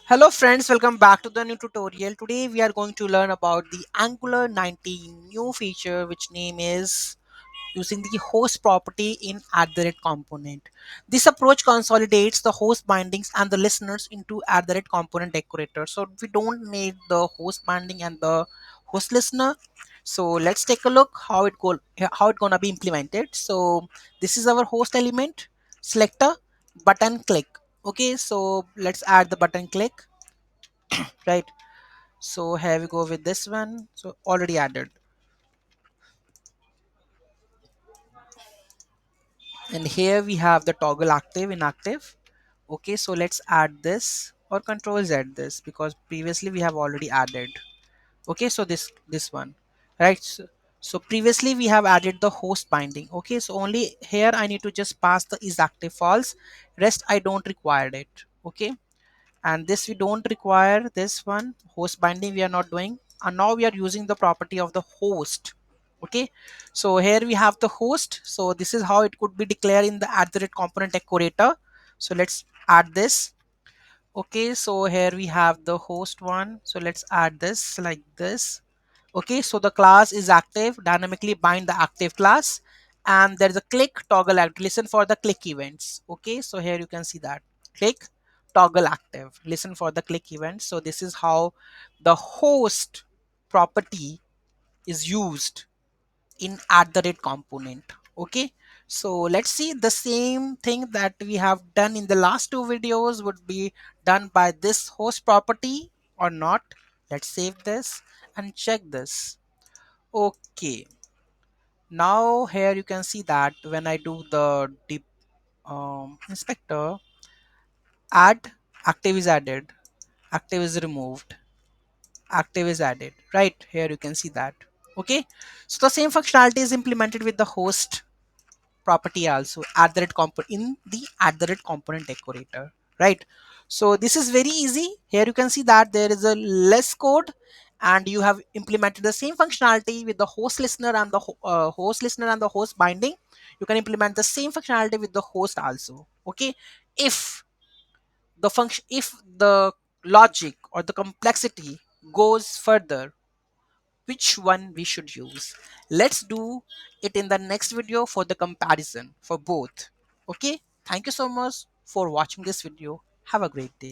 Hello friends, welcome back to the new tutorial. Today we are going to learn about the Angular 19 new feature which name is using the host property in component. This approach consolidates the host bindings and the listeners into component decorator. So we don't need the host binding and the host listener. So let's take a look how it gonna be implemented. So this is our host element selector button click. Okay, so let's add the button click, right? So here we go with this one. So already added, and here we have the toggle active inactive. Okay, so let's add this or control Z this because previously we have already added. Okay, so this one, right? So previously we have added the host binding. Okay, so only here I need to just pass the is active false. Rest I don't require it. Okay, and this we don't require this one host binding we are not doing, and now we are using the property of the host. Okay, so here we have the host, so this is how it could be declared in the component decorator. So let's add this. Okay, so here we have the host one, so let's add this like this. Okay, so the class is active, dynamically bind the active class, and there's a click toggle active, listen for the click events. Okay, so here you can see that click toggle active, listen for the click events. So this is how the host property is used in component. Okay, so let's see the same thing that we have done in the last two videos would be done by this host property or not. Let's save this and check this. Okay, now here you can see that when I do the deep inspector, add active is added, active is removed, active is added, right? Here you can see that. Okay, so the same functionality is implemented with the host property also in the component decorator, right? So this is very easy. Here you can see that there is a less code, and you have implemented the same functionality with the host listener and the host binding. You can implement the same functionality with the host also. Okay, if if the logic or the complexity goes further, which one we should use, let's do it in the next video for the comparison for both. Okay, thank you so much for watching this video. Have a great day.